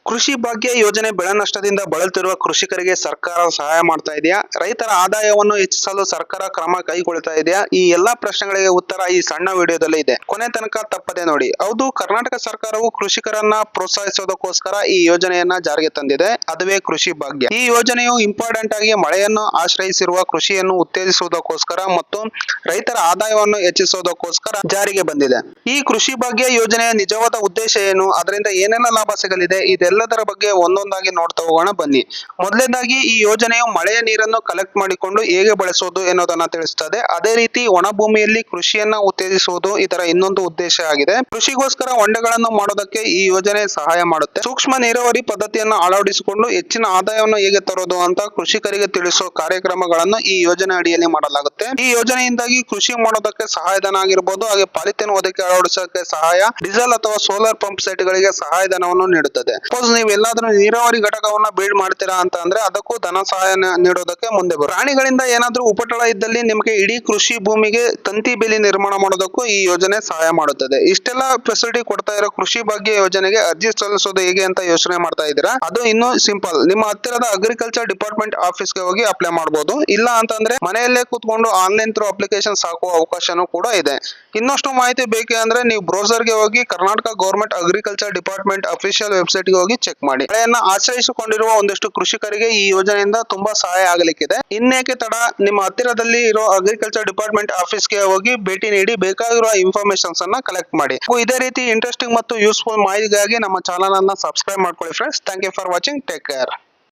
ಕೃಷಿ ಭಾಗ್ಯ ಯೋಜನೆ ಬೆಳೆ ನಷ್ಟದಿಂದ ಬಳಲುತ್ತಿರುವ ಕೃಷಿಕರಿಗೆ ಸರ್ಕಾರ ಸಹಾಯ ಮಾಡ್ತಾ ಇದೆಯಾ? ರೈತರ ಆದಾಯವನ್ನು ಹೆಚ್ಚಿಸಲು ಸರ್ಕಾರ ಕ್ರಮ ಕೈಗೊಳ್ತಾ ಇದೆಯಾ? ಈ ಎಲ್ಲಾ ಪ್ರಶ್ನೆಗಳಿಗೆ ಉತ್ತರ ಈ ಸಣ್ಣ ವಿಡಿಯೋದಲ್ಲಿ ಇದೆ. ಕೊನೆ ತನಕ ತಪ್ಪದೆ ನೋಡಿ. ಹೌದು, ಕರ್ನಾಟಕ ಸರ್ಕಾರವು ಕೃಷಿಕರನ್ನ ಪ್ರೋತ್ಸಾಹಿಸೋದಕ್ಕೋಸ್ಕರ ಈ ಯೋಜನೆಯನ್ನ ಜಾರಿಗೆ ತಂದಿದೆ. ಅದುವೇ ಕೃಷಿ ಭಾಗ್ಯ. ಈ ಯೋಜನೆಯು ಇಂಪಾರ್ಟೆಂಟ್ ಆಗಿ ಮಳೆಯನ್ನು ಆಶ್ರಯಿಸಿರುವ ಕೃಷಿಯನ್ನು ಉತ್ತೇಜಿಸುವುದಕ್ಕೋಸ್ಕರ ಮತ್ತು ರೈತರ ಆದಾಯವನ್ನು ಹೆಚ್ಚಿಸುವುದಕ್ಕೋಸ್ಕರ ಜಾರಿಗೆ ಬಂದಿದೆ. ಈ ಕೃಷಿ ಭಾಗ್ಯ ಯೋಜನೆಯ ನಿಜವಾದ ಉದ್ದೇಶ ಏನು? ಅದರಿಂದ ಏನೆಲ್ಲ ಲಾಭ ಸಿಗಲಿದೆ? ಇದೆಲ್ಲದರ ಬಗ್ಗೆ ಒಂದೊಂದಾಗಿ ನೋಡ್ತಾ ಹೋಗೋಣ ಬನ್ನಿ. ಮೊದಲನೇದಾಗಿ ಈ ಯೋಜನೆಯು ಮಳೆಯ ನೀರನ್ನು ಕಲೆಕ್ಟ್ ಮಾಡಿಕೊಂಡು ಹೇಗೆ ಬಳಸೋದು ಎನ್ನುವುದನ್ನ ತಿಳಿಸುತ್ತದೆ. ಅದೇ ರೀತಿ ಒಣ ಭೂಮಿಯಲ್ಲಿ ಕೃಷಿಯನ್ನ ಉತ್ತೇಜಿಸುವುದು ಇದರ ಇನ್ನೊಂದು ಉದ್ದೇಶ ಆಗಿದೆ. ಕೃಷಿಗೋಸ್ಕರ ಹೊಂಡಗಳನ್ನು ಮಾಡೋದಕ್ಕೆ ಈ ಯೋಜನೆ ಸಹಾಯ ಮಾಡುತ್ತೆ. ಸೂಕ್ಷ್ಮ ನೀರಾವರಿ ಪದ್ಧತಿಯನ್ನು ಅಳವಡಿಸಿಕೊಂಡು ಹೆಚ್ಚಿನ ಆದಾಯವನ್ನು ಹೇಗೆ ತರೋದು ಅಂತ ಕೃಷಿಕರಿಗೆ ತಿಳಿಸುವ ಕಾರ್ಯಕ್ರಮಗಳನ್ನು ಈ ಯೋಜನೆ ಅಡಿಯಲ್ಲಿ ಮಾಡಲಾಗುತ್ತೆ. ಈ ಯೋಜನೆಯಿಂದಾಗಿ ಕೃಷಿ ಮಾಡೋದಕ್ಕೆ ಸಹಾಯಧನ ಆಗಿರಬಹುದು, ಹಾಗೆ ಪಾಲಿಥಿನ್ ಹೊದಿಕೆ ಅಳವಡಿಸೋಕೆ ಸಹಾಯ, ಡೀಸೆಲ್ ಅಥವಾ ಸೋಲಾರ್ ಪಂಪ್ ಸೆಟ್ ಗಳಿಗೆ ಸಹಾಯಧನವನ್ನು ನೀಡುತ್ತದೆ. ಸಪೋಸ್ ನೀವು ಎಲ್ಲಾದ್ರೂ ನೀರಾವರಿ ಘಟಕವನ್ನ ಬಿಲ್ಡ್ ಮಾಡ್ತೀರಾ ಅಂತ ಅಂದ್ರೆ ಅದಕ್ಕೂ ಧನ ಸಹಾಯ ನೀಡೋದಕ್ಕೆ ಮುಂದೆ ಬರುತ್ತೆ. ಪ್ರಾಣಿಗಳಿಂದ ಏನಾದ್ರೂ ಉಪಟಳ ಇದ್ದಲ್ಲಿ ನಿಮಗೆ ಇಡೀ ಕೃಷಿ ಭೂಮಿಗೆ ತಂತಿ ಬೇಲಿ ನಿರ್ಮಾಣ ಮಾಡೋದಕ್ಕೂ ಈ ಯೋಜನೆ ಸಹಾಯ ಮಾಡುತ್ತದೆ. ಇಷ್ಟೆಲ್ಲ ಫೆಸಿಲಿಟಿ ಕೊಡ್ತಾ ಇರೋ ಕೃಷಿ ಭಾಗ್ಯ ಯೋಜನೆಗೆ ಅರ್ಜಿ ಸಲ್ಲಿಸೋದು ಹೇಗೆ ಅಂತ ಯೋಚನೆ ಮಾಡ್ತಾ ಇದ್ದೀರಾ? ಅದು ಇನ್ನೂ ಸಿಂಪಲ್. ನಿಮ್ಮ ಹತ್ತಿರದ ಅಗ್ರಿಕಲ್ಚರ್ ಡಿಪಾರ್ಟ್ಮೆಂಟ್ ಆಫೀಸ್ಗೆ ಹೋಗಿ ಅಪ್ಲೈ ಮಾಡಬಹುದು. ಇಲ್ಲ ಅಂತಂದ್ರೆ ಮನೆಯಲ್ಲೇ ಕೂತ್ಕೊಂಡು ಆನ್ಲೈನ್ ಥ್ರೂ ಅಪ್ಲಿಕೇಶನ್ ಹಾಕುವ ಅವಕಾಶನೂ ಕೂಡ ಇದೆ. ಇನ್ನಷ್ಟು ಮಾಹಿತಿ ಬೇಕು ಅಂದ್ರೆ ನೀವು ಬ್ರೌಸರ್ಗೆ ಹೋಗಿ Karnataka government agriculture department official website ಗೆ ಹೋಗಿ ಚೆಕ್ ಮಾಡಿ. ಮಳೆಯನ್ನ ಆಶ್ರಯಿಸಿಕೊಂಡಿರುವ ಒಂದಷ್ಟು ಕೃಷಿಕರಿಗೆ ಈ ಯೋಜನೆಯಿಂದ ತುಂಬಾ ಸಹಾಯ ಆಗಲಿಕ್ಕಿದೆ. ಇನ್ನೇಕೆ ತಡ, ನಿಮ್ಮ ಹತ್ತಿರದಲ್ಲಿ ಇರೋ ಅಗ್ರಿಕಲ್ಚರ್ ಡಿಪಾರ್ಟ್ಮೆಂಟ್ ಆಫೀಸ್ಗೆ ಹೋಗಿ ಭೇಟಿ ನೀಡಿ ಬೇಕಾಗಿರುವ ಇನ್ಫಾರ್ಮೇಶನ್ಸ್ ಅನ್ನ ಕಲೆಕ್ಟ್ ಮಾಡಿ. ಇದೇ ರೀತಿ ಇಂಟ್ರೆಸ್ಟಿಂಗ್ ಮತ್ತು ಯೂಸ್ಫುಲ್ ಮಾಹಿತಿಗಾಗಿ ನಮ್ಮ ಚಾನಲ್ ಅನ್ನ ಸಬ್ಸ್ಕ್ರೈಬ್ ಮಾಡ್ಕೊಳ್ಳಿ friends. Thank you for watching. Take care.